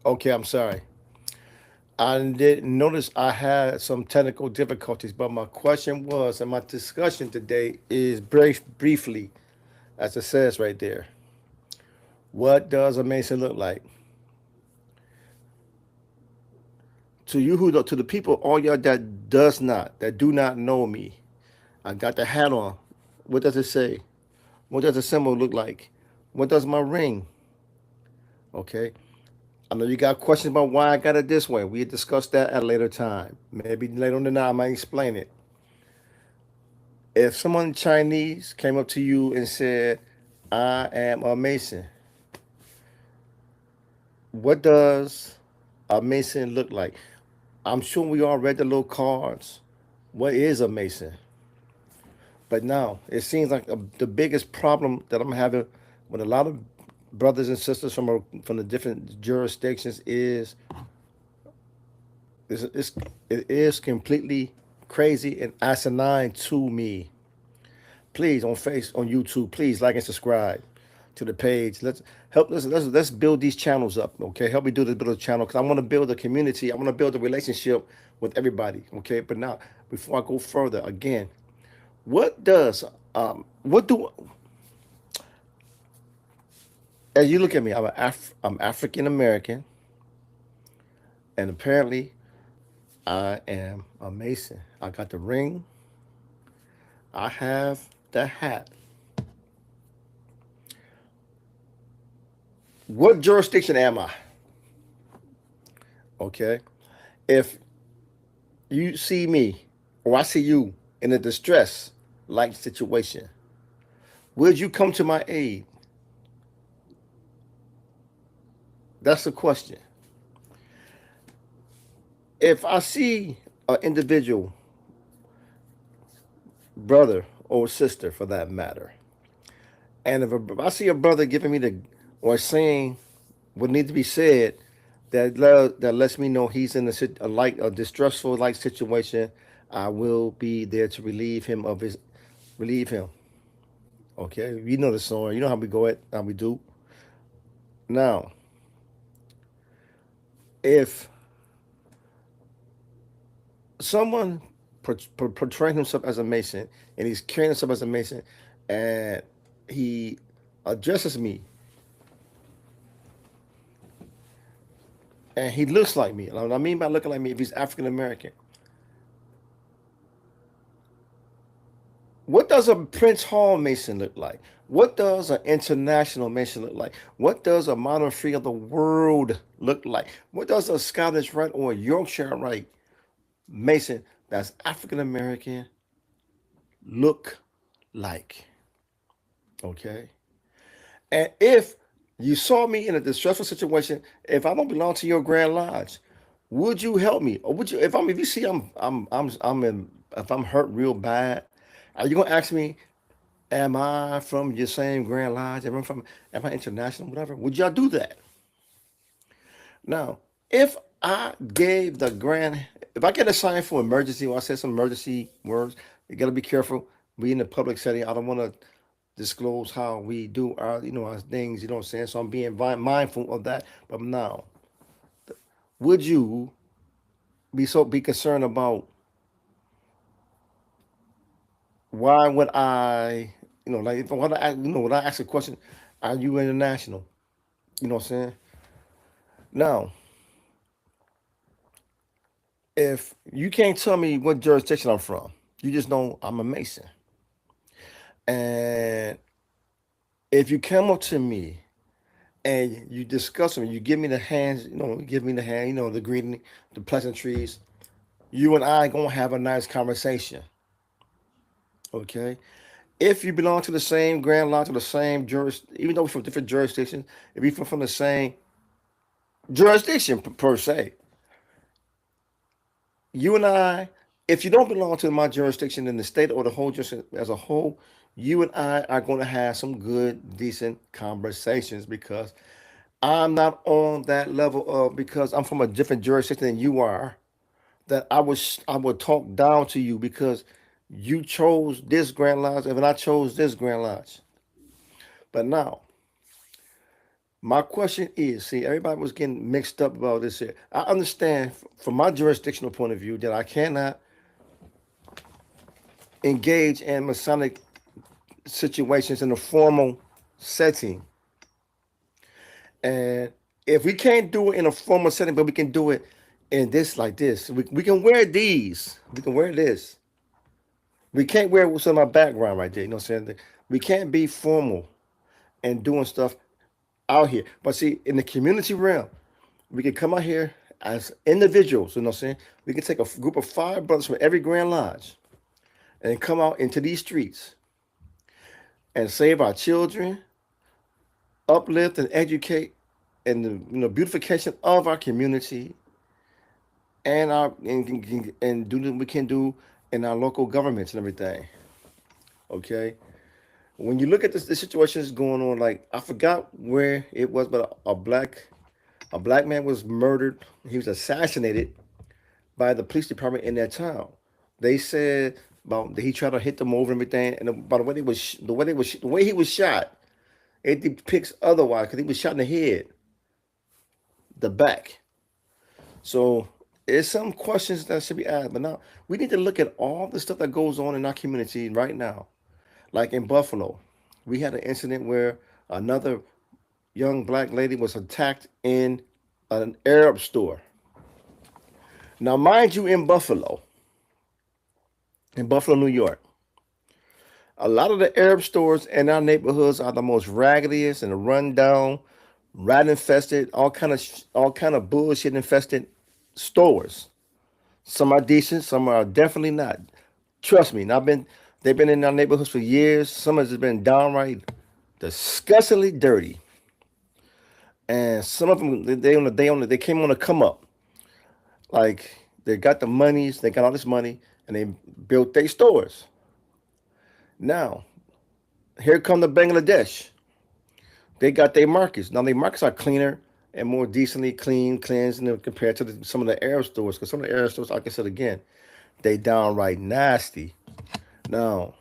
Okay, I'm sorry. I didn't notice I had some technical difficulties, but my question was, and my discussion today is briefly, as it says right there. What does a Mason look like? To you who to the people, all y'all that do not know me, I got the hat on. What does it say? What does the symbol look like? What does my ring? Okay. I know you got questions about why I got it this way. We discussed that at a later time. Maybe later on tonight I might explain it. If someone Chinese came up to you and said, I am a Mason, what does a Mason look like? I'm sure we all read the little cards. What is a Mason? But now it seems like the biggest problem that I'm having with a lot of brothers and sisters from the different jurisdictions is it is completely crazy and asinine to me. Please on YouTube, please like and subscribe to the page. Let's build these channels up. Okay, help me build a channel because I want to build a community. I want to build a relationship with everybody. Okay, but now before I go further, again, what does what do as you look at me, I'm African American, and apparently I am a Mason. I got the ring. I have the hat. What jurisdiction am I? Okay, if you see me or I see you in a distress like situation, would you come to my aid? That's the question. If I see an individual, brother or sister for that matter, and if I see a brother giving me the or saying what needs to be said that lets me know he's in a distressful like situation, I will be there to relieve him. Okay, you know the song. You know how we go at how we do. Now, if someone portraying himself as a Mason and he's carrying himself as a Mason, and he addresses me and he looks like me. What I mean by looking like me, if he's African American, what does a Prince Hall Mason look like? What does an international Mason look like? What does a modern free of the world look like? What does a Scottish Rite or a Yorkshire Rite Mason that's African American look like? Okay. And if you saw me in a distressful situation, if I don't belong to your Grand Lodge, would you help me? Or would you if you see I'm in if I'm hurt real bad, are you gonna ask me, am I from your same Grand Lodge? Am I international? Whatever. Would y'all do that? Now, if I gave the grand if I get assigned for emergency or I said some emergency words, you gotta be careful. We in the public setting. I don't wanna disclose how we do our things, you know what I'm saying? So I'm being mindful of that. But now, would you be concerned about why would I, like if I want to ask, when I ask a question, are you international? You know what I'm saying? Now, if you can't tell me what jurisdiction I'm from, you just know I'm a Mason. And if you come up to me and you discuss them, you give me the hands, give me the hand, the greeting, the pleasantries, you and I gonna have a nice conversation. Okay. If you belong to the same Grand Lodge or the same even though we're from different jurisdictions, if we from the same jurisdiction per se, you and I, if you don't belong to my jurisdiction in the state or the whole jurisdiction as a whole, you and I are going to have some good, decent conversations because I'm not on that level of because I'm from a different jurisdiction than you are. That I would talk down to you because you chose this Grand Lodge and I chose this Grand Lodge. But now, My question is, see, everybody was getting mixed up about this here. I understand from my jurisdictional point of view that I cannot engage in Masonic situations in a formal setting. And if we can't do it in a formal setting, but we can do it in this like this, we can wear these. We can wear this. We can't wear what's in my background right there. You know what I'm saying? We can't be formal and doing stuff out here. But see, in the community realm, we can come out here as individuals. You know what I'm saying? We can take a group of 5 brothers from every Grand Lodge and come out into these streets and save our children, uplift and educate, and the beautification of our community and do what we can do in our local governments and everything. Okay, when you look at this, the situation is going on. Like I forgot where it was, but a black man was murdered. He was assassinated by the police department in that town. They said about that he tried to hit them over and everything, and by the way he was shot, it depicts otherwise because he was shot in the head, the back. So there's some questions that should be asked. But now we need to look at all the stuff that goes on in our community right now. Like in Buffalo, we had an incident where another young black lady was attacked in an Arab store. Now, mind you, in Buffalo, New York, a lot of the Arab stores in our neighborhoods are the most raggediest and rundown, rat infested, all kind of bullshit infested stores. Some are decent, some are definitely not. Trust me, they've been in our neighborhoods for years. Some has been downright disgustingly dirty, and some of them they came on a come up. Like they got the monies, they got all this money, and they built their stores. Now here come the Bangladesh. They got their markets. Now their markets are cleaner and more decently cleansed compared to some of the Arab stores. Because some of the Arab stores, like I said again, they downright nasty. Now,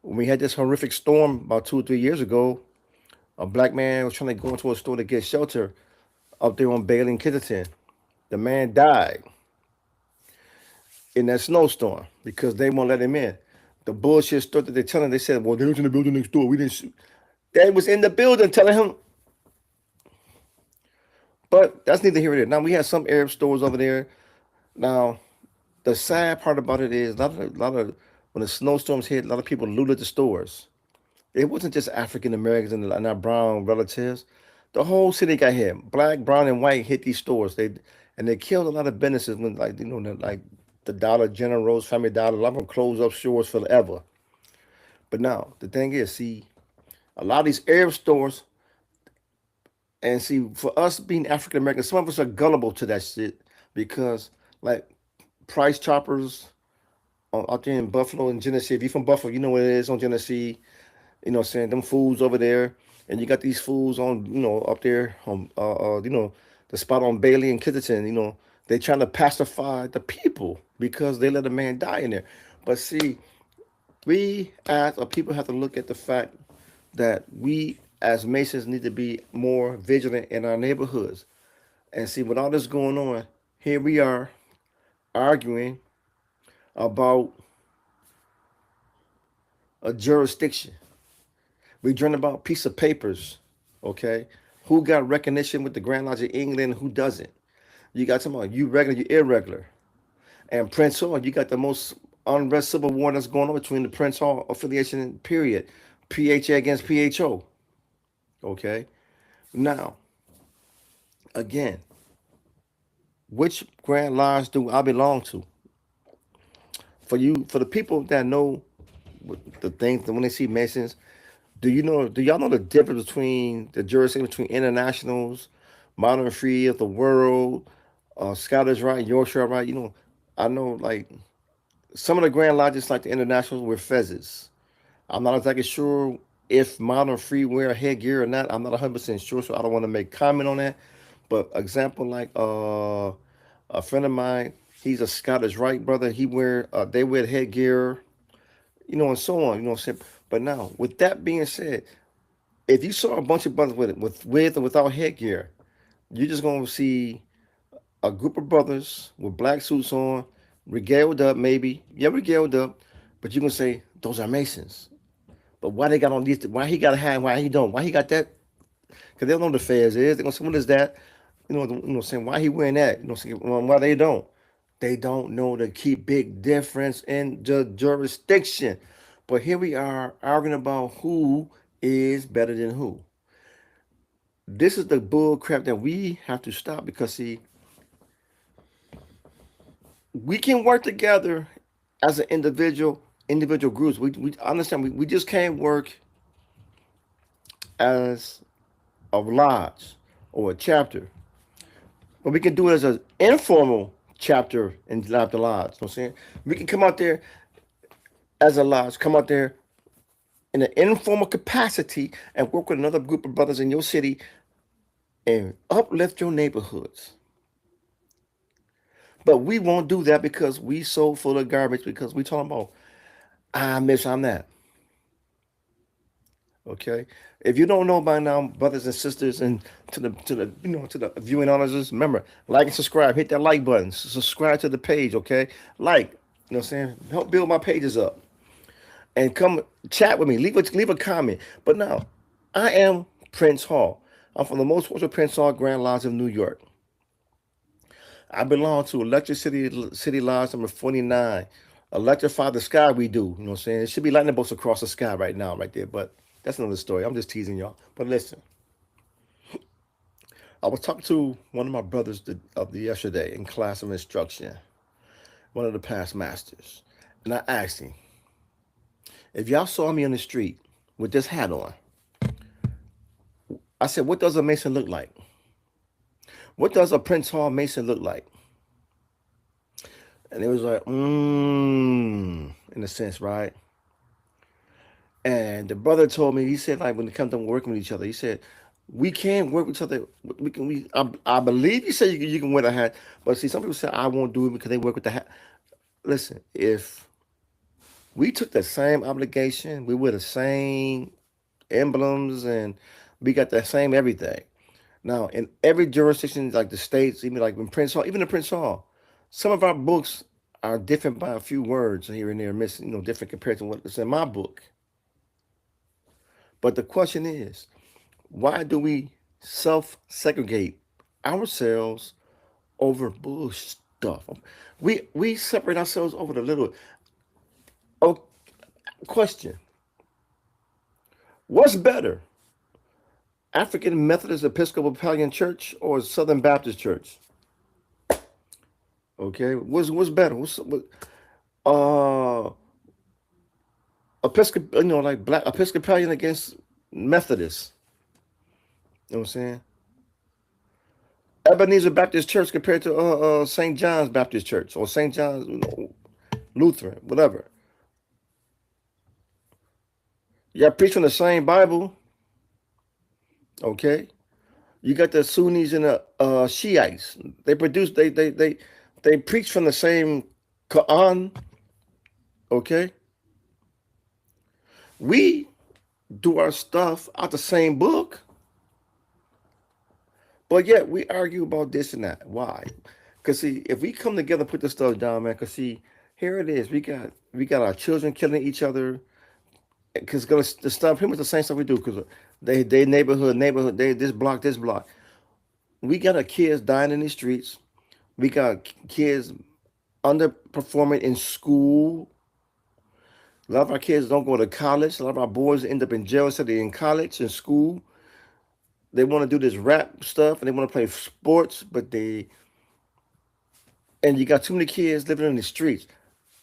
when we had this horrific storm about 2 or 3 years ago, a black man was trying to go into a store to get shelter up there on Bailey and Kensington. The man died in that snowstorm because they won't let him in. The bullshit story that they're telling, they said, well, they was in the building next door. We didn't shoot. They was in the building telling him, but that's neither here nor there. Now, we have some Arab stores over there. Now, the sad part about it is when the snowstorms hit, a lot of people looted the stores. It wasn't just African Americans and our brown relatives. The whole city got hit. Black, brown, and white hit these stores. They killed a lot of businesses when like the Dollar General's, Family Dollar. A lot of them closed up stores forever. But now the thing is, see, a lot of these Arab stores, and see, for us being African American, some of us are gullible to that shit because like Price Choppers out there in Buffalo and Genesee. If you're from Buffalo, you know what it is on Genesee. You know what I'm saying? Them fools over there. And you got these fools on, up there on, the spot on Bailey and Kensington. They trying to pacify the people because they let a man die in there. But see, we as a people have to look at the fact that we as Masons need to be more vigilant in our neighborhoods. And see, with all this going on, here we are arguing about a jurisdiction. We dream about a piece of papers, okay? Who got recognition with the Grand Lodge of England, who doesn't? You got some you regular, you irregular. And Prince Hall, you got the most unrest civil war that's going on between the Prince Hall affiliation period. PHA against PHO. Okay? Now, again, which Grand Lodge do I belong to? For the people that know the things, when they see Masons, do y'all know the difference between the jurisdiction between internationals, modern free of the world, Scottish Rite, Yorkshire Rite? I know like some of the Grand Lodges like the internationals wear fezzes. I'm not exactly sure if modern free wear headgear or not. I'm not 100% sure, so I don't want to make comment on that. But example like a friend of mine, he's a Scottish Rite brother. They wear headgear, and so on. But now, with that being said, If you saw a bunch of brothers with or without headgear, you're just gonna see a group of brothers with black suits on, regaled up maybe, yeah, regaled up, but you can say those are Masons. But why they got on these? Why he got a hat? Why he don't? Why he got that? Because they don't know what the feds is. They're gonna say, what is that? Saying why he wearing that? Saying, well, why they don't? They don't know the key big difference in the jurisdiction. But here we are arguing about who is better than who. This is the bull crap that we have to stop because see, we can work together as an individual groups. We understand we just can't work as a lodge or a chapter. But we can do it as an informal chapter in the lodge. You know what I'm saying? We can come out there as a lodge, come out there in an informal capacity and work with another group of brothers in your city and uplift your neighborhoods. But we won't do that because we so full of garbage because we talking about I'm this, I'm that. Okay. If you don't know by now, brothers and sisters, and to the viewing audiences, remember, like and subscribe. Hit that like button. Subscribe to the page, okay? Like, you know what I'm saying? Help build my pages up. And come chat with me. Leave a comment. But now, I am Prince Hall. I'm from the most fortunate Prince Hall Grand Lodge of New York. I belong to Electric City Lodge number 49. Electrify the sky we do. You know what I'm saying? It should be lightning bolts across the sky right now, right there. But that's another story. I'm just teasing y'all. But listen, I was talking to one of my brothers of the yesterday in class of instruction, one of the past masters. And I asked him, if y'all saw me on the street with this hat on, I said, what does a Mason look like? What does a Prince Hall Mason look like? And it was like, in a sense, right? And the brother told me, he said, like, when it comes to working with each other, he said, we can't work with each other. I believe you said you can wear the hat, but see, some people say I won't do it because they work with the hat. Listen, if we took the same obligation, we wear the same emblems, and we got the same everything. Now, in every jurisdiction, like the states, even like in Prince Hall, even in Prince Hall, some of our books are different by a few words here and there, missing, different compared to what's in my book. But the question is, why do we self-segregate ourselves over bullshit stuff? We separate ourselves over the little. Oh, question: what's better, African Methodist Episcopalian Church or Southern Baptist Church? Okay, what's better? What uh Episcopal, like black Episcopalian against Methodist? You know what I'm saying? Ebenezer Baptist Church compared to St. John's Baptist Church or St. John's Lutheran, whatever. Y'all preaching the same Bible, okay? You got the Sunnis and the Shiites. They preach from the same Quran, okay? We do our stuff out the same book, but yet we argue about this and that. Why? Because see, if we come together, put this stuff down, man. Because see, here it is. We got our children killing each other. Because the stuff, pretty much the same stuff we do. Because they neighborhood, they this block. We got our kids dying in the streets. We got kids underperforming in school. A lot of our kids don't go to college. A lot of our boys end up in jail instead of in college and school. They want to do this rap stuff and they want to play sports, and you got too many kids living in the streets.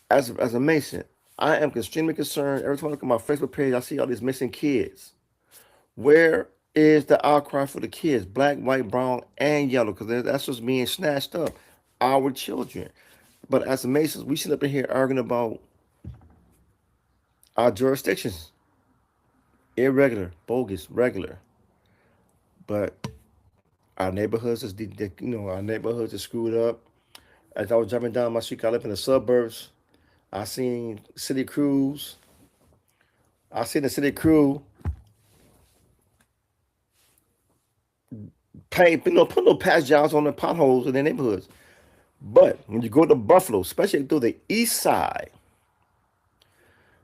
As a Mason, I am extremely concerned. Every time I look at my Facebook page, I see all these missing kids. Where is the outcry for the kids, black, white, brown, and yellow? Because that's what's being snatched up, our children. But as a Masons, we sit up in here arguing about our jurisdictions. Irregular, bogus, regular. But our neighborhoods our neighborhoods are screwed up. As I was driving down my street, I live in the suburbs. I seen city crews. I seen the city crew pay, put little patch jobs on the potholes in their neighborhoods. But when you go to Buffalo, especially through the east side,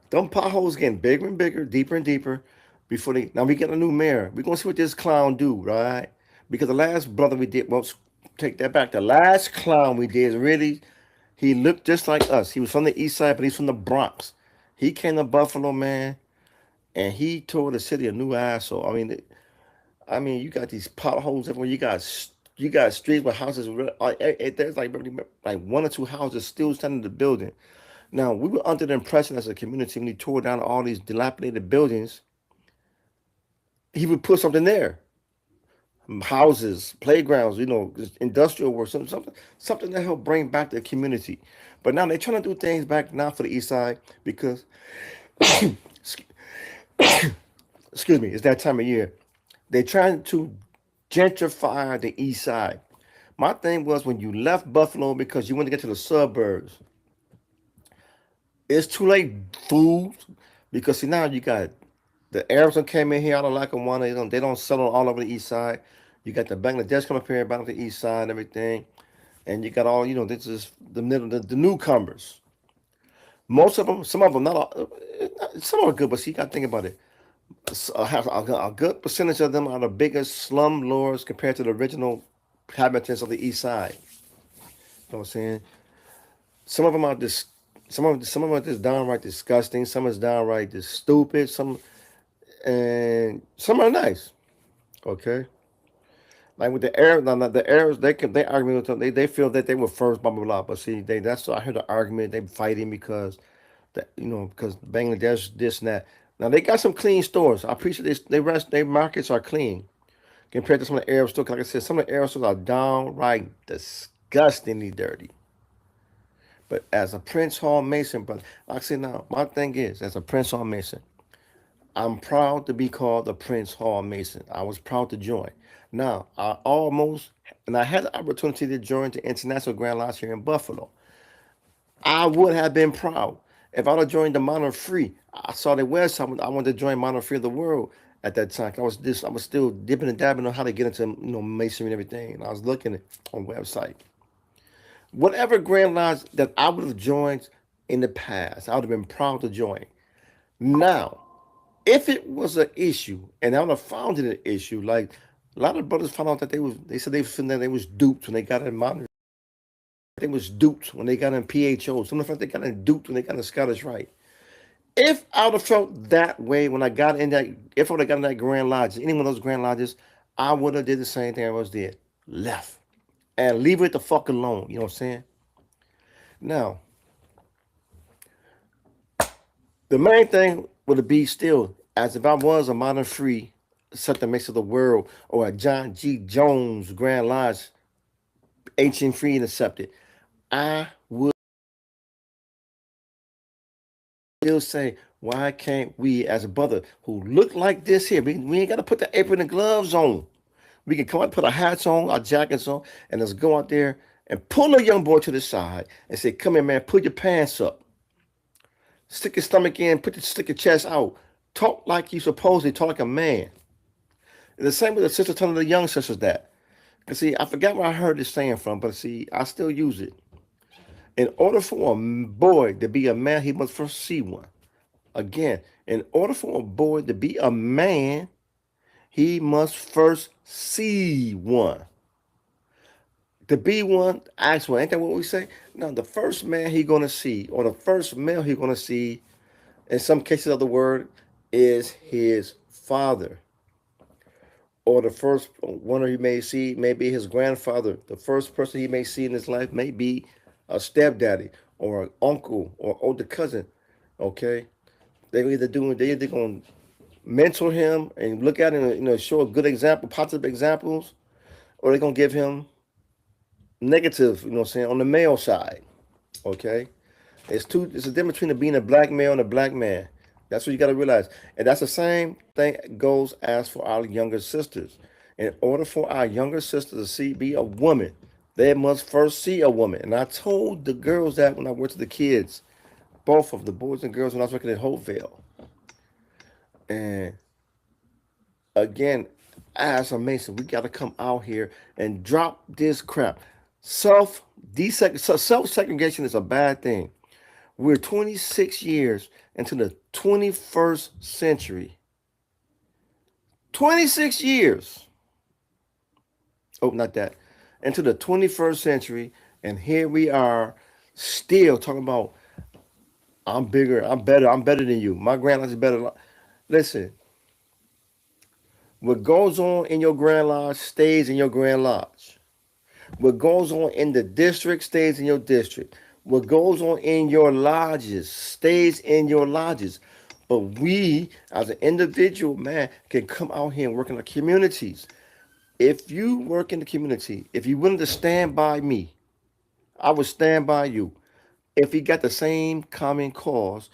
them potholes getting bigger and bigger, deeper and deeper. Before they now we get a new mayor. We're gonna see what this clown do, right? Because the last brother we did, well, take that back. The last clown we did really, he looked just like us. He was from the east side, but he's from the Bronx. He came to Buffalo, man, and he tore the city a new asshole. I mean, you got these potholes everywhere. You got streets with houses. There's like one or two houses still standing in the building. Now we were under the impression as a community when he tore down all these dilapidated buildings, he would put something there, houses, playgrounds, industrial work, something that help bring back the community. But now they're trying to do things back now for the east side because, excuse me, it's that time of year. They're trying to gentrify the east side. My thing was when you left Buffalo because you wanted to get to the suburbs, it's too late, fools. Because see now you got the Arabs that came in here out of Lackawanna. They don't settle all over the east side. You got the Bangladesh come up here about the east side and everything, and you got all this is the middle the newcomers. Most of them, some of them not all, some are good, but see you got to think about it. A good percentage of them are the biggest slum lords compared to the original inhabitants of the east side. You know what I'm saying? Some of them are just some of them are just downright disgusting. Some is downright just stupid. Some are nice. Okay, like with the Arabs, now the Arabs they argue with them. They feel that they were first, blah blah blah. But see, that's I heard the argument. They fighting because because Bangladesh this and that. Now they got some clean stores. I appreciate this. Their markets are clean compared to some of the Arab stores. Like I said, some of the Arab stores are downright disgustingly dirty. But as a Prince Hall Mason, but like I said now, my thing is, as a Prince Hall Mason, I'm proud to be called the Prince Hall Mason. I was proud to join. Now, I had the opportunity to join the International Grand Lodge here in Buffalo. I would have been proud if I'd have joined the Modern Free. I saw the website. I wanted to join Modern Free of the World at that time. I was still dipping and dabbing on how to get into masonry and everything. And I was looking on website. Whatever Grand Lodge that I would have joined in the past, I would have been proud to join. Now, if it was an issue, and I would have found it an issue, like a lot of brothers found out that they said they was duped when they got in modern. They was duped when they got in PHO. Some of them they got in duped when they got in Scottish Rite. If I would have felt that way when I got in that, if I would have got in that Grand Lodge, any one of those Grand Lodges, I would have did the same thing I was did, left, and leave it the fuck alone. You know what I'm saying? Now, the main thing would be still, as if I was a modern free, such a mix of the world, or a John G. Jones Grand Lodge, ancient free and accepted, I would still say, why can't we, as a brother who look like this here, we ain't got to put the apron and gloves on. We can come out, put our hats on, our jackets on, and let's go out there and pull a young boy to the side and say, come here, man, put your pants up. Stick your stomach in, stick your chest out. Talk like you supposedly talk like a man. And the same with the sister telling the young sisters that. Because see, I forgot where I heard this saying from, but see, I still use it. In order for a boy to be a man, he must first see one. Again, in order for a boy to be a man, he must first see one. To be one, ask one. Ain't that what we say? Now, the first man he gonna see, or the first male he gonna see, in some cases of the word, is his father. Or the first one he may see may be his grandfather. The first person he may see in his life may be a stepdaddy or an uncle or older cousin. Okay, they either gonna mentor him and look at him and show a good example, positive examples, or they're gonna give him negative, saying on the male side. Okay, it's a difference between being a black male and a black man. That's what you got to realize. And that's the same thing goes as for our younger sisters. In order for our younger sisters to be a woman, they must first see a woman. And I told the girls that when I went to the kids, both of the boys and girls, when I was working at Hopevale. And again, as a Mason, we got to come out here and drop this crap. Self self segregation is a bad thing. We're 26 years into the 21st century. 26 years. Oh, not that. Into the 21st century, and here we are still talking about I'm bigger, I'm better than you. My grand lodge is better. Listen, what goes on in your grand lodge stays in your grand lodge. What goes on in the district stays in your district. What goes on in your lodges stays in your lodges. But we, as an individual, man, can come out here and work in the communities. If you work in the community, if you're willing to stand by me, I would stand by you. If we got the same common cause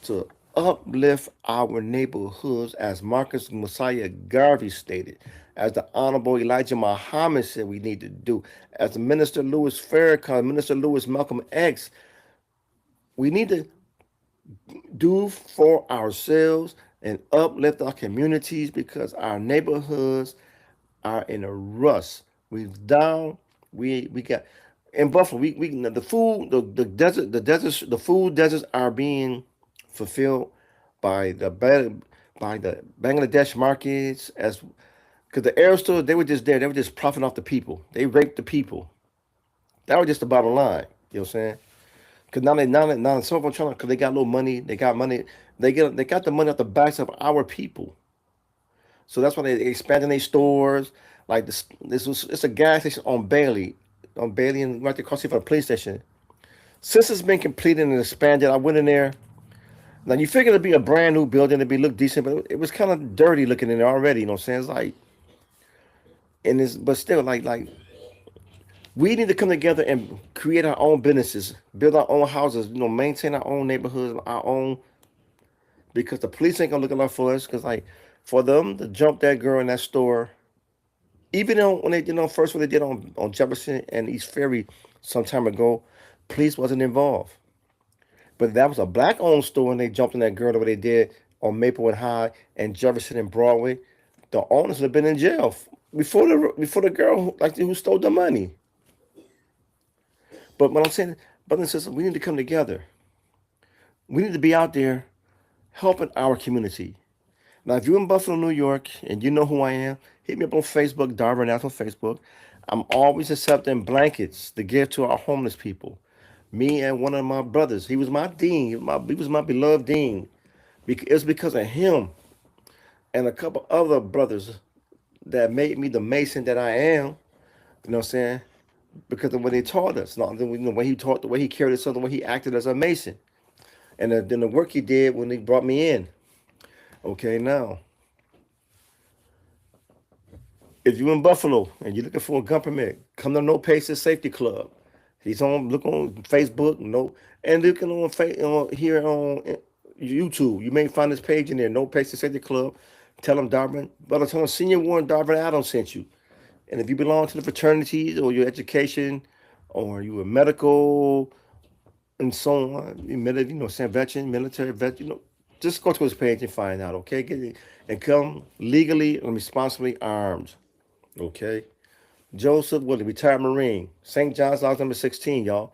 to uplift our neighborhoods, as Marcus Messiah Garvey stated, as the Honorable Elijah Muhammad said we need to do, as the Minister Louis Farrakhan, Minister Louis Malcolm X, we need to do for ourselves and uplift our communities because our neighborhoods are in a rust. We've down. We got in Buffalo. We the food the food deserts are being fulfilled by by the Bangladesh markets as because the Arab stores they were just there. They were just profiting off the people. They raped the people. That was just the bottom line. You know what I'm saying? Because now some of them trying because they got a little money. They got money. They got the money off the backs of our people. So that's why they expanding their stores. Like this was it's a gas station on Bailey and right across here from the police station. Since it's been completed and expanded, I went in there. Now you figure it'd be a brand new building, it'd be look decent, but it was kind of dirty looking in there already. You know what I'm saying? It's like, and it's but still like we need to come together and create our own businesses, build our own houses, maintain our own neighborhoods, our own because the police ain't gonna look out for us. Because like for them to jump that girl in that store, even though when they did on first what they did on Jefferson and East Ferry some time ago, police wasn't involved. But that was a black owned store and they jumped in that girl the way they did on Maple and High and Jefferson and Broadway. The owners would have been in jail before the girl who stole the money. But what I'm saying, brothers and sisters, we need to come together. We need to be out there helping our community. Now, if you're in Buffalo, New York, and you know who I am, hit me up on Facebook, Darvin Nath on Facebook. I'm always accepting blankets to give to our homeless people. Me and one of my brothers, he was my dean. He was my beloved dean. It was because of him and a couple other brothers that made me the Mason that I am. You know what I'm saying? Because of what they taught us, not the way he taught, the way he carried himself, the way he acted as a Mason, and then the work he did when he brought me in. Okay, now, if you're in Buffalo and you're looking for a gun permit, come to No Paces Safety Club. Look on Facebook, and looking on here on YouTube. You may find this page in there, No Paces Safety Club. Tell them tell them Senior Warren Darvin Adams sent you. And if you belong to the fraternities or your education or you a medical and so on, veteran, military vet, just go to his page and find out, okay? And come legally and responsibly armed, okay? Joseph Woodley, retired Marine, St. John's Lodge number 16, y'all.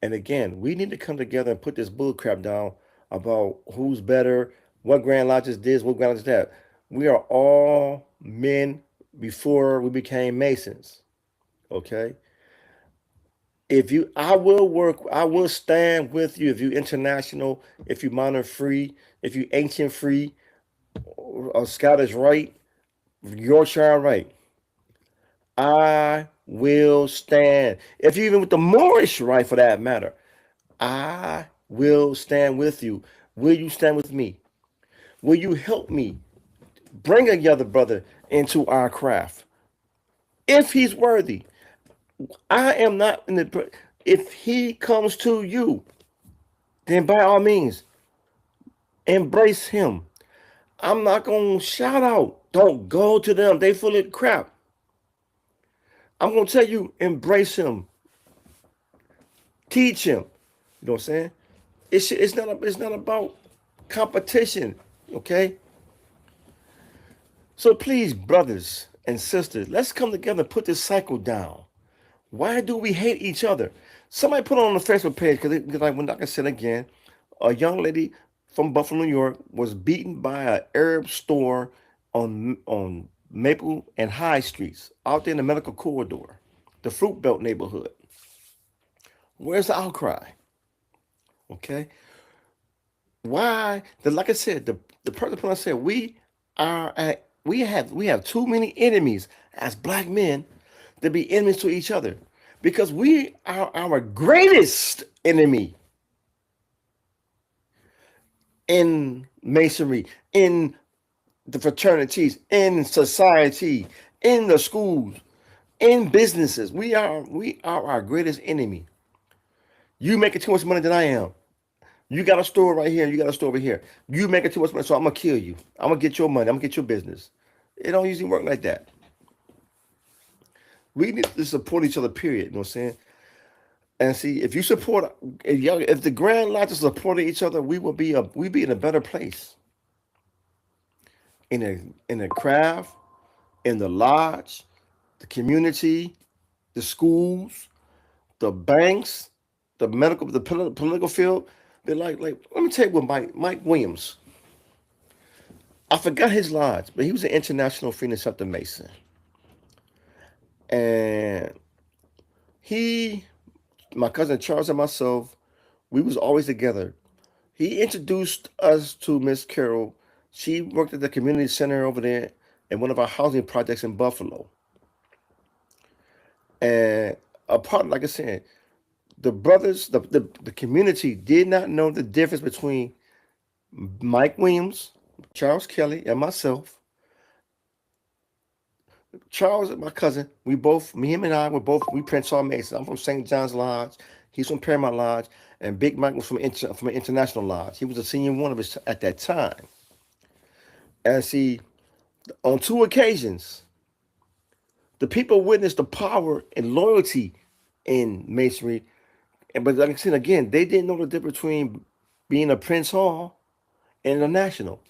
And again, we need to come together and put this bull crap down about who's better, what Grand Lodges this, what Grand Lodges that. We are all men before we became Masons, okay? I will stand with you if you international, if you modern free, if you ancient free, or Scottish Rite, Yorkshire Rite. I will stand. If you even with the Moorish Rite for that matter, I will stand with you. Will you stand with me? Will you help me bring a other brother into our craft? If he's worthy. I am not in the. If he comes to you, then by all means, embrace him. I'm not gonna shout out. Don't go to them. They full of crap. I'm gonna tell you, embrace him. Teach him. You know what I'm saying? It's not about competition. Okay. So please, brothers and sisters, let's come together and put this cycle down. Why do we hate each other? Somebody put on the Facebook page because, like I said again, a young lady from Buffalo, New York, was beaten by an Arab store on Maple and High Streets out there in the medical corridor, the Fruit Belt neighborhood. Where's the outcry? Okay, why? Like I said, the person said we have too many enemies as black men to be enemies to each other because we are our greatest enemy in masonry, in the fraternities, in society, in the schools, in businesses. We are our greatest enemy. You making too much money than I am. You got a store right here, you got a store over here. You making too much money, so I'm gonna kill you. I'm gonna get your money. I'm gonna get your business. It don't usually work like that. We need to support each other. Period. You know what I'm saying? And see, if you support, if the Grand Lodges supported each other, we be in a better place in a craft, in the lodge, the community, the schools, the banks, the medical, the political field. They're like. Let me tell you what Mike Williams. I forgot his lodge, but he was an international Phoenix Scepter Mason, and he, my cousin Charles and myself, we was always together. He introduced us to Miss Carol. She worked at the community center over there in one of our housing projects in Buffalo. And apart, like I said, the brothers, the community did not know the difference between Mike Williams, Charles Kelly, and myself. Charles, my cousin, him and I were both, we Prince Mason. I'm from St. John's Lodge. He's from Paramount Lodge. And Big Mike was from an international lodge. He was a senior one of us at that time. And see, on two occasions, the people witnessed the power and loyalty in Masonry. But like I said again, they didn't know the difference between being a Prince Hall and a national.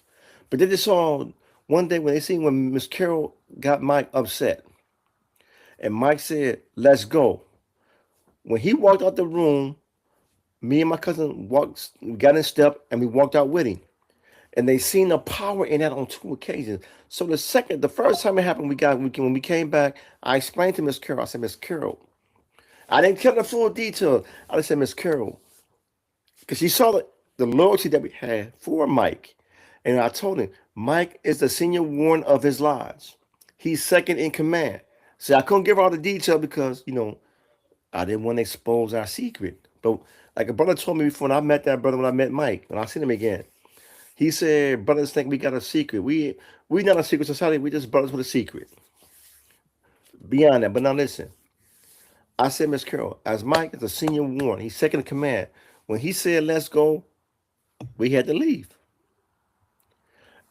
But they just saw one day when Miss Carol got Mike upset. And Mike said, "Let's go." When he walked out the room, me and my cousin got in step, and we walked out with him. And they seen the power in that on two occasions. So the first time it happened, when we came back, I explained to Miss Carol. I said, "Miss Carol," I didn't tell the full detail. I just said, "Miss Carol," because she saw the loyalty that we had for Mike. And I told him, Mike is the senior warden of his lodge. He's second in command. See, I couldn't give her all the detail because, I didn't want to expose our secret. But like a brother told me before, and I met that brother when I met Mike, when I seen him again. He said, brothers think we got a secret. We not a secret society. We just brothers with a secret. Beyond that. But now listen. I said, Miss Carol, as Mike is a senior warden, he's second in command. When he said, "Let's go," we had to leave.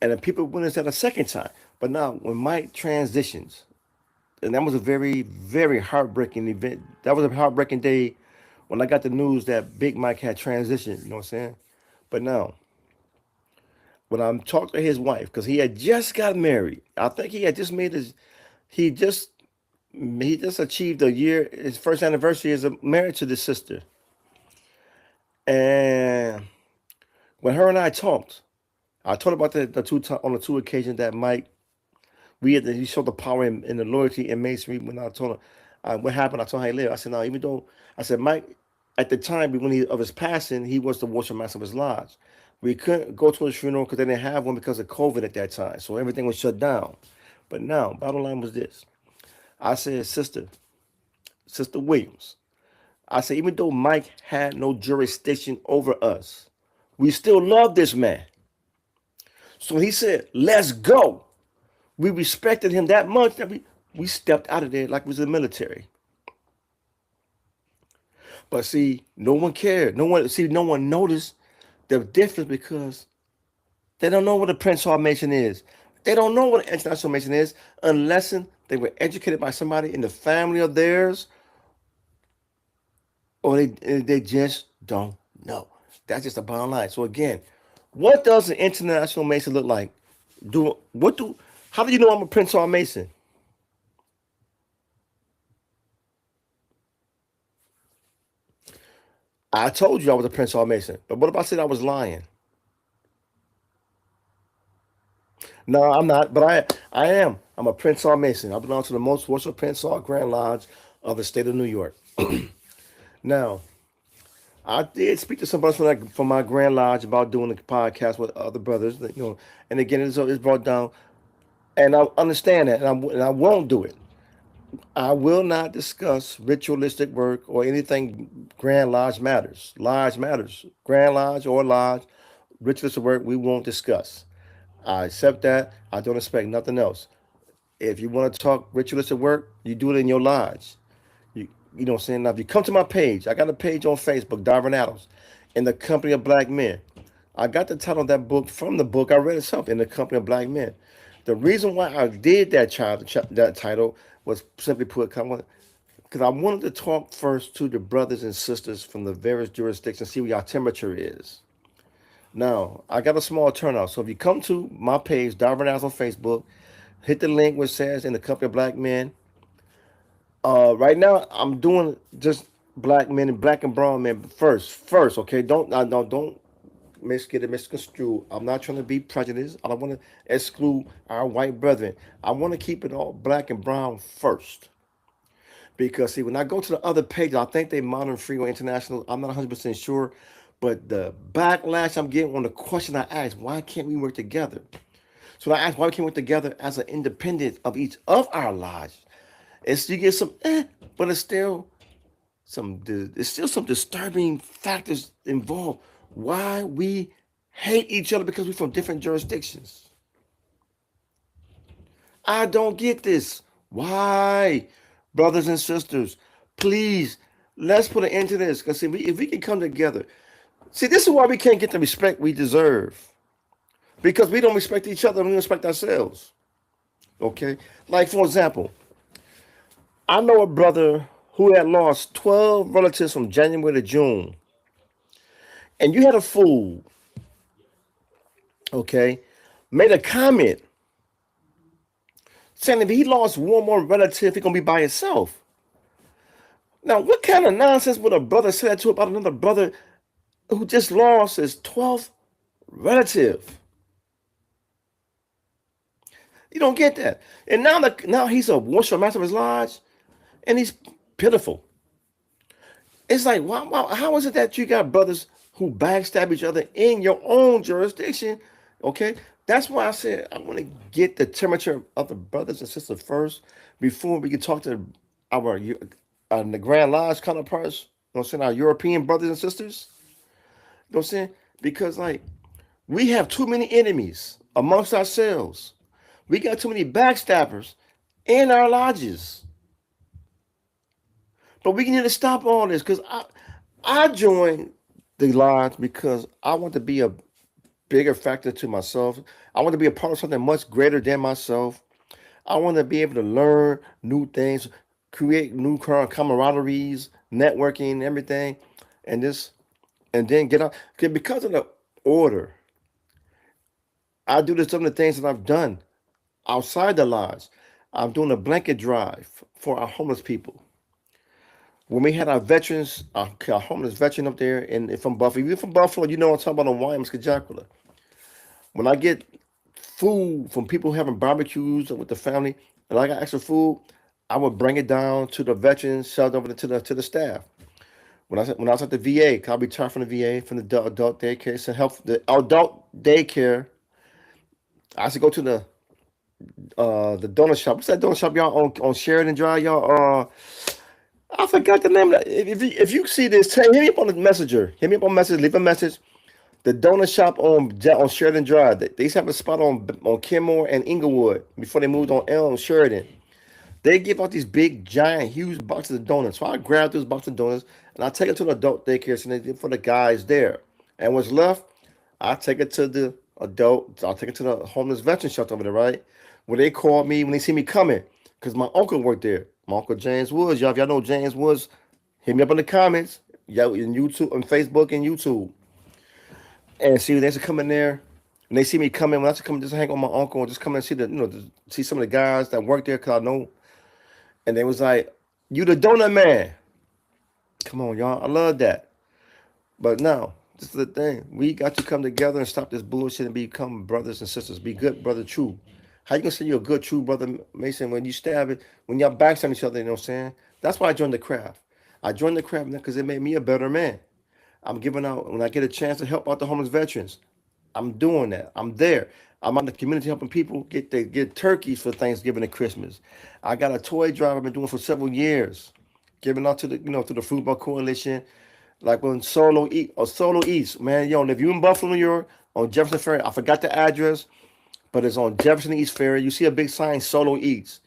And the people went us at a second time. But now when Mike transitions, and that was a very, very heartbreaking event. That was a heartbreaking day when I got the news that Big Mike had transitioned, you know what I'm saying? But now, when I'm talking to his wife, because he had just got married, I think he had just he just he just achieved his first anniversary as a marriage to this sister. And when her and I talked, I told about on the two occasions that Mike, he showed the power and the loyalty in Masonry. When I told him what happened, I told him how he lived. I said, "No, even though," I said, "Mike, at the time of his passing, he was the worship master of his lodge. We couldn't go to his funeral because they didn't have one because of COVID at that time. So everything was shut down. But now, bottom line was this. I said, Sister Williams, I said, even though Mike had no jurisdiction over us, we still love this man. So he said, let's go. We respected him that much that we stepped out of there like we was in the military. But see, no one cared. No one noticed the difference because they don't know what a Prince Hall Mason is. They don't know what an International Mason is unless they were educated by somebody in the family of theirs, or they just don't know. That's just the bottom line. So again, what does an International Mason look like? How do you know I'm a Prince or a Mason? I told you I was a Prince or a Mason. But what if I said I was lying? No, I'm not. But I am. I'm a Prince or Mason. I belong to the most worshipful Prince or Grand Lodge of the state of New York. Now, I did speak to somebody from my Grand Lodge about doing the podcast with other brothers. And again, it's brought down, and I understand that, and I won't do it. I will not discuss ritualistic work or anything Grand Lodge matters. Lodge matters. Grand Lodge or Lodge, ritualistic work, we won't discuss. I accept that. I don't expect nothing else. If you want to talk ritualistic work, you do it in your lodge. You know what I'm saying? Now, if you come to my page, I got a page on Facebook, Darvin Adams, in the Company of Black Men. I got the title of that book from the book. I read itself in the Company of Black Men. The reason why I did that title was simply put, because I wanted to talk first to the brothers and sisters from the various jurisdictions, see what your temperature is. Now, I got a small turnout. So if you come to my page, Darvin Adams on Facebook, hit the link which says in the Company of Black Men. Right now, I'm doing just black men and black and brown men first. Okay, don't get it misconstrued. I'm not trying to be prejudiced. I don't want to exclude our white brethren. I want to keep it all black and brown first. Because see, when I go to the other pages, I think they Modern Free or International. I'm not 100% sure, but the backlash I'm getting on the question I asked, why can't we work together? So I asked why we can't work together as an independent of each of our lodges. It's you get some, but it's still some disturbing factors involved. Why we hate each other because we're from different jurisdictions. I don't get this. Why, brothers and sisters, please let's put an end to this. Because if we can come together, see, this is why we can't get the respect we deserve. Because we don't respect each other and we don't respect ourselves. Okay, like for example. I know a brother who had lost 12 relatives from January to June. And you had a fool, okay, made a comment saying if he lost one more relative, he's going to be by himself. Now, what kind of nonsense would a brother say that to about another brother who just lost his 12th relative? You don't get that. And now he's a worship master of his lodge. And he's pitiful. It's like, how is it that you got brothers who backstab each other in your own jurisdiction? Okay, that's why I said I want to get the temperature of the brothers and sisters first before we can talk to the Grand Lodge counterparts. You know what I'm saying? Our European brothers and sisters. You know what I'm saying? Because like we have too many enemies amongst ourselves. We got too many backstabbers in our lodges. But we need to stop all this because I joined the lodge because I want to be a bigger factor to myself. I want to be a part of something much greater than myself. I want to be able to learn new things, create new camaraderies, networking, everything, and then get out. Because of the order, I do some of the things that I've done outside the lodge. I'm doing a blanket drive for our homeless people. When we had our veterans, our homeless veteran up there from Buffalo, you're from Buffalo, you know I'm talking about on Wyoming, when I get food from people having barbecues with the family, and I got extra food, I would bring it down to the veterans, sell it over to the staff. When I was at the VA, 'cause I retired from the VA from the adult daycare, so help the adult daycare. I used to go to the donut shop. What's that donut shop y'all on Sheridan Drive, y'all? I forgot the name of that. If you see this, hit me up on the messenger. Hit me up on message. Leave a message. The donut shop on Sheridan Drive. They used to have a spot on Kenmore and Inglewood before they moved on Elm Sheridan. They give out these big, giant, huge boxes of donuts. So I grab those boxes of donuts and I take it to the adult daycare center for the guys there. And what's left, I take it to the adult. I'll take it to the homeless veteran shelter over there, right? Where they call me when they see me coming, because my uncle worked there. My uncle James Woods. Y'all, if y'all know James Woods, hit me up in the comments. Y'all in YouTube, on Facebook and YouTube. And see, they should come in there. And they see me coming when I just come just hang on my uncle and just come and see see some of the guys that work there because I know. And they was like, "You the donut man." Come on, y'all. I love that. But now, this is the thing. We got to come together and stop this bullshit and become brothers and sisters. Be good, brother, true. How you gonna say you're a good, true brother, Mason, when you stab it, when y'all backs on each other, you know what I'm saying? That's why I joined the craft. I joined the craft now because it made me a better man. I'm giving out, when I get a chance to help out the homeless veterans, I'm doing that. I'm there. I'm out in the community helping people get turkeys for Thanksgiving and Christmas. I got a toy drive I've been doing for several years, giving out to to the Football Coalition, like when Solo Eats, man. Yo, if you in Buffalo, New York, on Jefferson Ferry, I forgot the address, but it's on Jefferson East Ferry. You see a big sign, Solo Eats.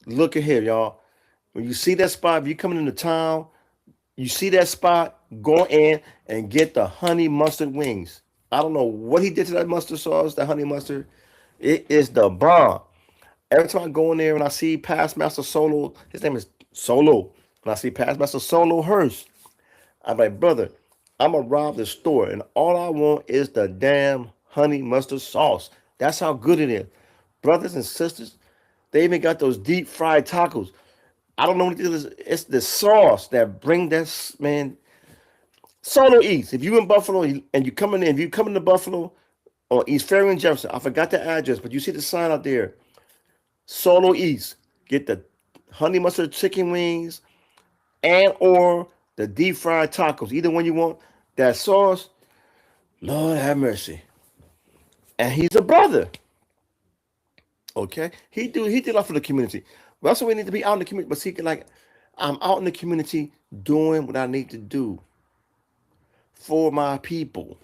Look at here, y'all. When you see that spot, if you coming into town, you see that spot, go in and get the honey mustard wings. I don't know what he did to that mustard sauce, that honey mustard. It is the bomb. Every time I go in there and I see Past Master Solo, his name is Solo. When I see Past Master Solo Hurst, I'm like, brother, I'm gonna rob the store, and all I want is the damn honey mustard sauce. That's how good it is. Brothers and sisters, they even got those deep fried tacos. I don't know what it is. It's the sauce that bring that, man. Solo Eats. If you in Buffalo and you coming in, if you coming to Buffalo or East Ferry and Jefferson, I forgot the address, but you see the sign out there. Solo Eats. Get the honey mustard chicken wings and or the deep fried tacos. Either one you want. That sauce, Lord have mercy. And he's a brother. Okay? He did a lot for the community. We also we need to be out in the community, but see, like, I'm out in the community doing what I need to do for my people.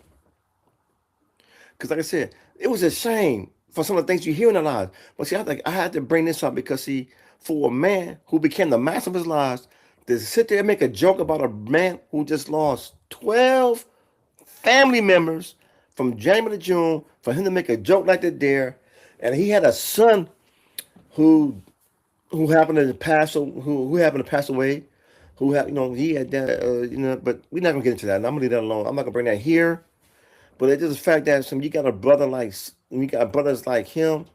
Because like I said, it was a shame for some of the things you hear in the lives. But see, I had to bring this up because see, for a man who became the master of his lives, to sit there and make a joke about a man who just lost 12 family members from January to June, for him to make a joke like that there, and he had a son who happened to pass who happened to pass away, who had he had that but we're not gonna get into that. And I'm gonna leave that alone. I'm not gonna bring that here. But it's just the fact that you got a brother like you got brothers like him.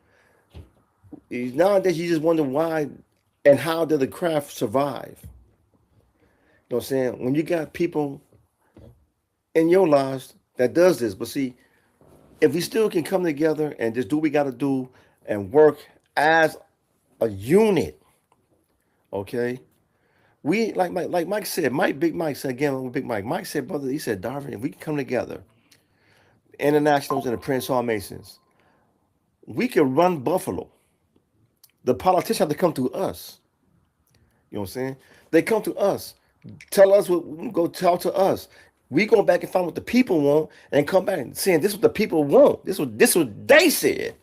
Nowadays you just wonder why and how did the craft survive? You know what I'm saying? When you got people in your lives that does this, but see, if we still can come together and just do what we got to do and work as a unit, okay? We like Mike said, Big Mike said again, Big Mike. Mike said, brother, he said, Darvin, if we can come together, internationals and the Prince Hall Masons, we can run Buffalo. The politicians have to come to us. You know what I'm saying? They come to us, tell us what, go tell to us. We go back and find what the people want and come back and saying this is what the people want. This is what they said.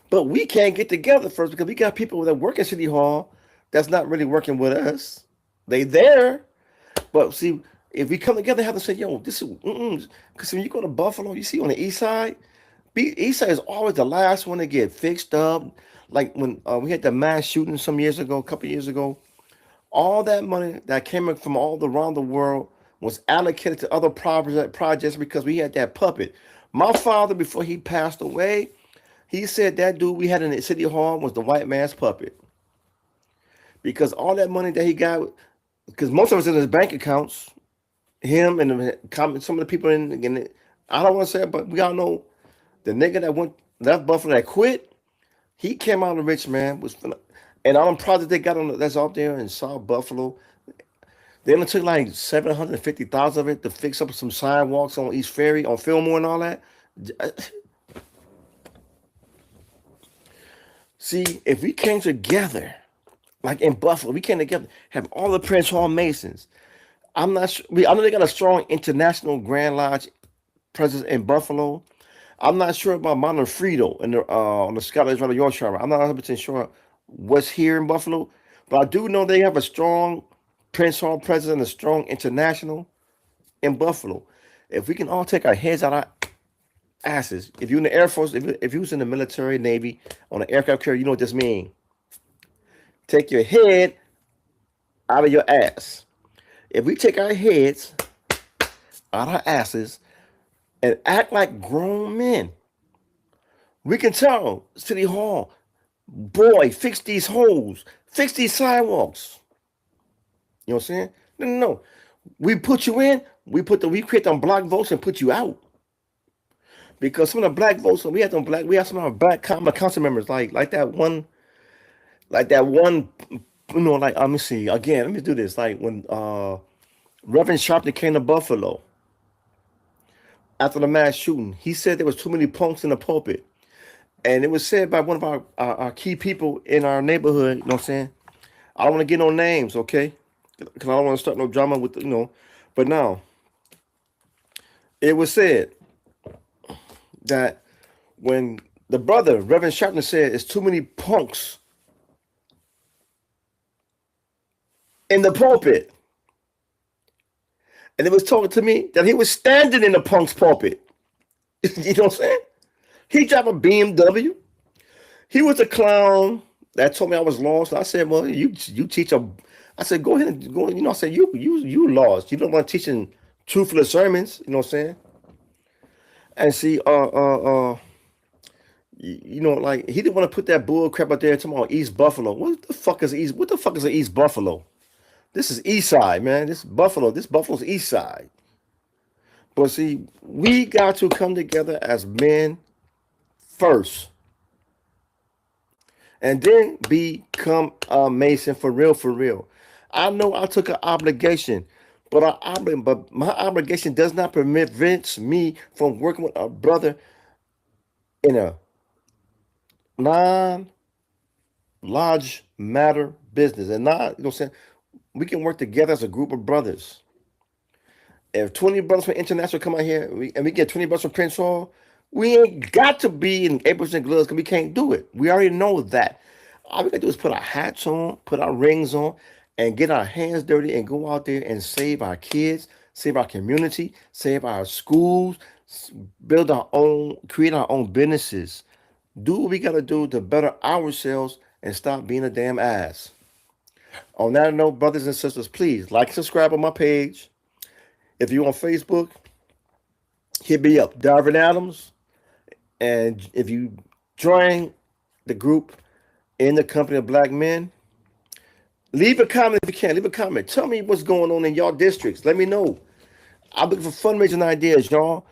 But we can't get together first because we got people that work at City Hall that's not really working with us. They there, but see, if we come together, have to say, yo, this is because when you go to Buffalo, you see on the east side, east side is always the last one to get fixed up. Like when we had the mass shooting some years ago, a couple of years ago, all that money that came in from all around the world was allocated to other projects because we had that puppet. My father, before he passed away, he said that dude we had in the City Hall was the white man's puppet. Because all that money that he got, because most of it's in his bank accounts, him and some of the people in it, I don't want to say it, but we all know the nigga that left Buffalo that quit, he came out a rich man, and all them projects they got that's out there in South Buffalo, they only took like $750,000 of it to fix up some sidewalks on East Ferry, on Fillmore and all that. See, if we came together, like in Buffalo, we came together, have all the Prince Hall Masons. I'm not sure. I know they got a strong international Grand Lodge presence in Buffalo. I'm not sure about Montefiore and on the Scottish Rite of Yorkshire. I'm not 100% sure what's here in Buffalo, but I do know they have a strong Prince Hall presence and a strong international in Buffalo. If we can all take our heads out our asses, if you're in the Air Force, if you was in the military, Navy, on an aircraft carrier, you know what this means. Take your head out of your ass. If we take our heads out of our asses and act like grown men. We can tell City Hall, boy, fix these holes, fix these sidewalks. You know what I'm saying? No, no, no. We put you in, we create them black votes and put you out. Because some of the black votes, we have some of our black council members, like that one, like let me see again. Let me do this. Like when Reverend Sharpton came to Buffalo after the mass shooting, he said there was too many punks in the pulpit, and it was said by one of our key people in our neighborhood. You know what I'm saying? I don't want to get no names, okay? Because I don't want to start no drama with But now it was said that when the brother Reverend Sharpton said it's too many punks in the pulpit, and it was talking to me that he was standing in the punk's pulpit. You know what I'm saying? He drive a BMW. He was a clown that told me I was lost. I said, "Well, you teach a." I said, "Go ahead and go." I said, "You lost. You don't want teaching truthful sermons." You know what I'm saying? And see, like he didn't want to put that bull crap out there talking about East Buffalo. What the fuck is East? What the fuck is an East Buffalo? This is East Side, man. This Buffalo. This Buffalo's East Side. But see, we got to come together as men first, and then become a Mason for real, for real. I know I took an obligation, but my obligation does not prevent me from working with a brother in a non-large matter business, and not you know what I'm saying. We can work together as a group of brothers. If 20 brothers from International come out here and we get 20 brothers from Prince Hall, we ain't got to be in aprons and gloves because we can't do it. We already know that. All we got to do is put our hats on, put our rings on, and get our hands dirty and go out there and save our kids, save our community, save our schools, create our own businesses. Do what we got to do to better ourselves and stop being a damn ass. On that note, brothers and sisters, please like and subscribe on my page. If you're on Facebook, hit me up, Darvin Adams. And if you join the group in the company of black men, leave a comment if you can. Leave a comment. Tell me what's going on in your districts. Let me know. I'm looking for fundraising ideas, y'all.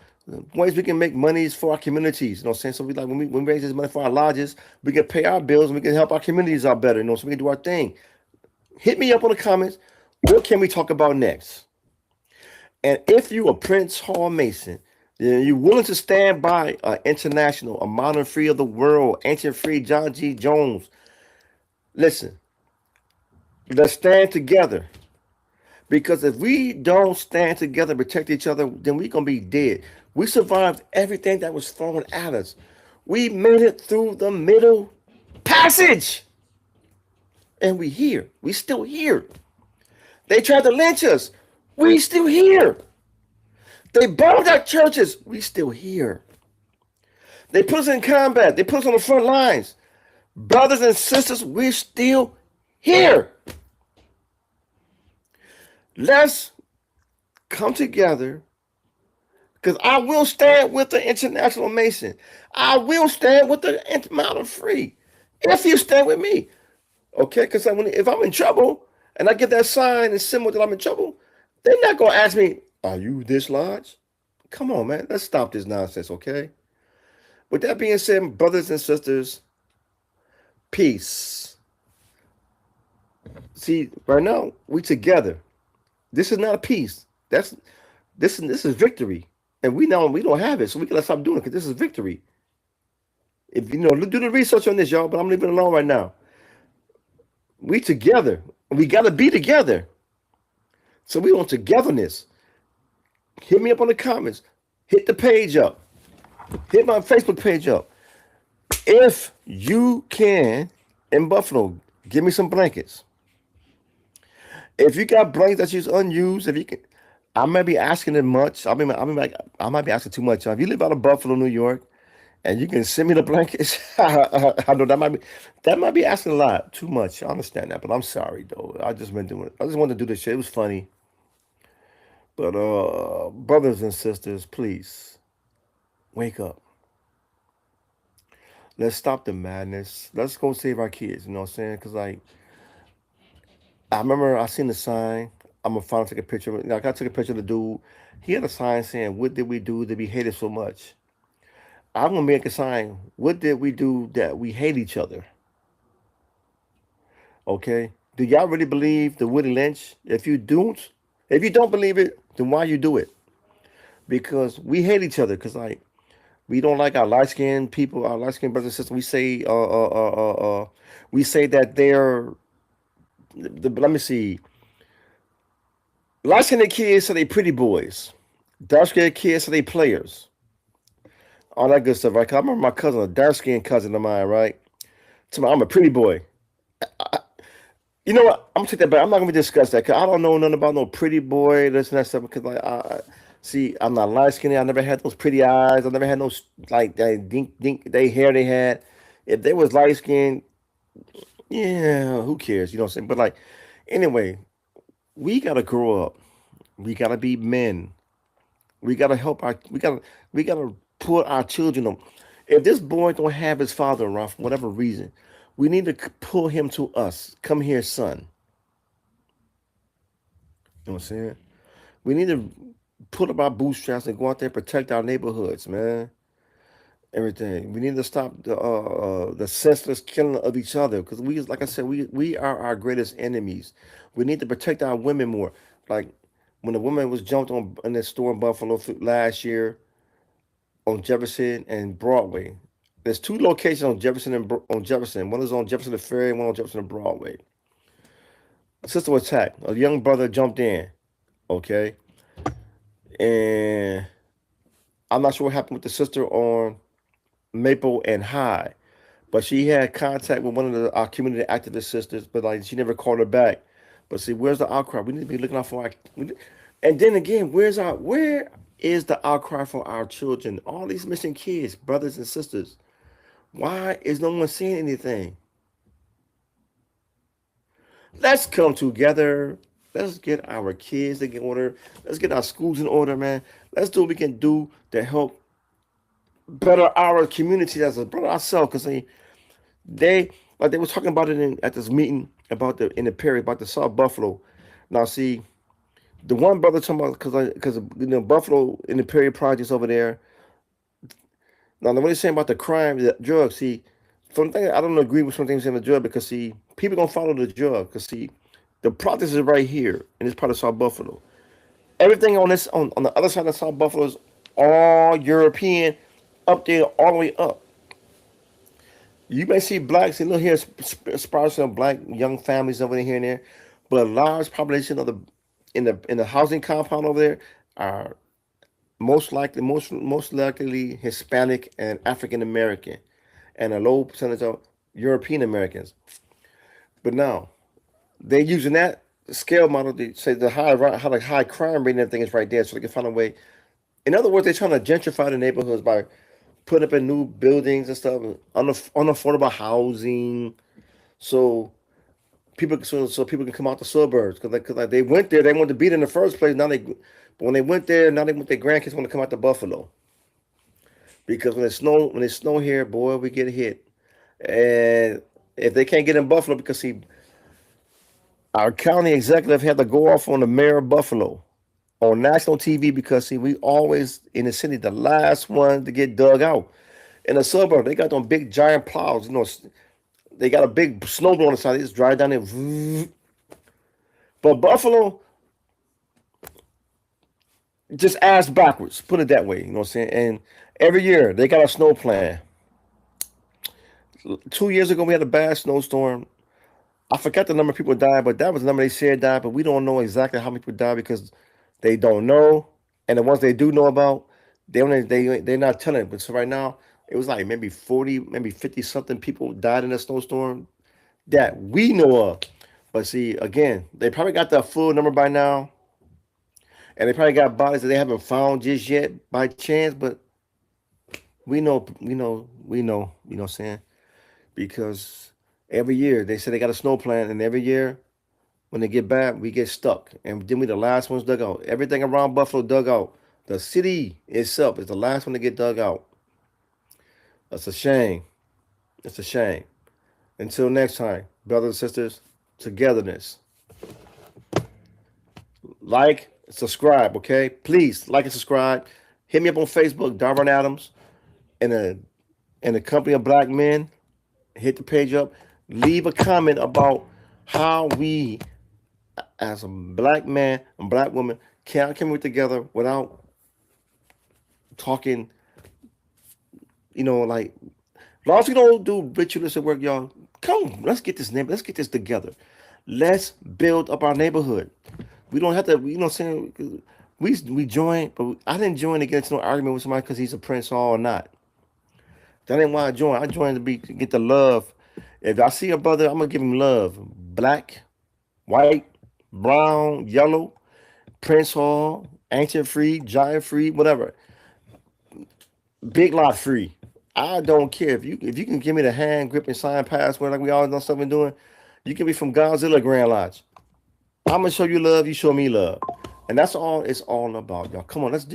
Ways we can make monies for our communities. You know what I'm saying? So when we raise this money for our lodges, we can pay our bills and we can help our communities out better. So we can do our thing. Hit me up on the comments. What can we talk about next? And if you a Prince Hall Mason, then you're willing to stand by International, a modern free of the world, ancient free John G. Jones. Listen, let's stand together. Because if we don't stand together and protect each other, then we're going to be dead. We survived everything that was thrown at us. We made it through the middle passage. And we here. We still here. They tried to lynch us. We still here. They bombed our churches. We still here. They put us in combat. They put us on the front lines. Brothers and sisters, we're still here. Let's come together, because I will stand with the International Mason. I will stand with the Mountain Free if you stand with me. Okay? Because if I'm in trouble and I get that sign and symbol that I'm in trouble, they're not going to ask me, are you this large? Come on, man. Let's stop this nonsense, okay? With that being said, brothers and sisters, peace. See, right now, we together. This is not a peace. This is victory. And we know we don't have it, so we gotta stop doing it because this is victory. If do the research on this, y'all, but I'm leaving it alone right now. We together. We gotta be together. So we want togetherness. Hit me up on the comments. Hit the page up. Hit my Facebook page up. If you can, in Buffalo, give me some blankets. If you got blankets that you's unused, if you can, I might be asking it much. I might be asking too much. If you live out of Buffalo, New York, and you can send me the blankets, I know that might be asking a lot, too much. I understand that, but I'm sorry though. I just wanted to do this shit. It was funny. But brothers and sisters, please Wake up. Let's stop the madness. Let's go save our kids. You know what I'm saying? Because, like, I remember I seen the sign. I'm going to finally take a picture of it. Like, I took a picture of the dude. He had a sign saying, "What did we do that we hated so much?" I'm going to make a sign. What did we do that we hate each other? Okay? Do y'all really believe the Woody Lynch? If you don't believe it, then why you do it? Because we hate each other. Because, like, we don't like our light skinned people, our light skinned brothers and sisters. We say that they're, let me see, light skinned kids so they pretty boys. Dark skinned kids so they players. All that good stuff, right? 'Cause I remember my cousin, a dark skinned cousin of mine, right? So I'm a pretty boy. You know what? I'm gonna take that back. I'm not gonna discuss that because I don't know nothing about no pretty boy, this and that stuff. Because like, see, I'm not light skinned. I never had those pretty eyes. I never had no like that dink dink they hair they had. If they was light skinned, yeah, who cares? You know what I'm saying? But like, anyway, we gotta grow up. We gotta be men. We gotta help our. We gotta put our children on. If this boy don't have his father around for whatever reason, we need to pull him to us. Come here, son. You know what I'm saying? We need to put up our bootstraps and go out there and protect our neighborhoods, man. Everything. We need to stop the senseless killing of each other because we, like I said, we are our greatest enemies. We need to protect our women more. Like when a woman was jumped on in the store in Buffalo last year on Jefferson and Broadway. There's two locations on Jefferson and on Jefferson. One is on Jefferson and Ferry, one on Jefferson and Broadway. A sister was attacked. A young brother jumped in. Okay, and I'm not sure what happened with the sister on Maple and High, but she had contact with one of our community activist sisters, but like she never called her back. But see, where's the outcry? We need to be looking out for our. And then again, where is the outcry for our children? All these missing kids, brothers and sisters. Why is no one saying anything? Let's come together. Let's get our kids in order. Let's get our schools in order, man. Let's do what we can do to help better our community as a better ourselves. Because they like they was talking about it at this meeting about the in the Perry about the South Buffalo. Now see, the one brother talking about because Buffalo in the Perry projects over there. Now what they're saying about the crime, the drugs. See, some things I don't agree with some things in the drug because see, people gonna follow the drug. Because see, the projects is right here in this part of South Buffalo. Everything on this on the other side of South Buffalo is all European, up there all the way up. You may see blacks and look here, sparse of black young families over here and there, but a large population of the in the housing compound over there are most likely Hispanic and African American, and a low percentage of European Americans. But now they're using that scale model to say how the high crime rate and everything is right there, so they can find a way. In other words, they're trying to gentrify the neighborhoods by putting up in new buildings and stuff, unaffordable housing, so so people can come out the suburbs because like they went there, they wanted to be there in the first place. But when they went there, now they want their grandkids want to come out to Buffalo because when it snow here, boy, we get hit. And if they can't get in Buffalo because see, our county executive had to go off on the mayor of Buffalo on national TV because see, we always in the city the last one to get dug out. In the suburb, they got them big giant plows. They got a big snowblower on the side. They just drive down there. But Buffalo just ass backwards. Put it that way. You know what I'm saying? And every year they got a snow plan. 2 years ago we had a bad snowstorm. I forgot the number of people died, but that was the number they said died. But we don't know exactly how many people died because they don't know. And the ones they do know about, they're not telling. But so right now it was like maybe 40, maybe 50 something people died in a snowstorm that we know of. But see, again, they probably got the full number by now, and they probably got bodies that they haven't found just yet by chance. But you know what I'm saying? Because every year they say they got a snow plan, and every year when they get back, we get stuck, and then we the last ones dug out. Everything around Buffalo dug out. The city itself is the last one to get dug out. That's a shame. It's a shame. Until next time, brothers and sisters, togetherness. Like, subscribe, okay? Please like and subscribe. Hit me up on Facebook, Darvin Adams, and the company of black men. Hit the page up. Leave a comment about how we, as a black man and black woman, can work together without talking. Like, as long as we don't do ritualistic work, y'all. Come, let's get this name. Let's get this together. Let's build up our neighborhood. We don't have to. What I'm saying, we joined, but I didn't join to get into no argument with somebody because he's a Prince Hall or not. That ain't why I joined. I joined to get the love. If I see a brother, I'm gonna give him love. Black, white, brown, yellow, Prince Hall, Ancient Free, Giant Free, whatever. Big Lot Free. I don't care if you can give me the hand grip and sign password like we always done something doing. You can be from Godzilla Grand Lodge. I'm gonna show you love. You show me love, and that's all it's all about, y'all. Come on, let's just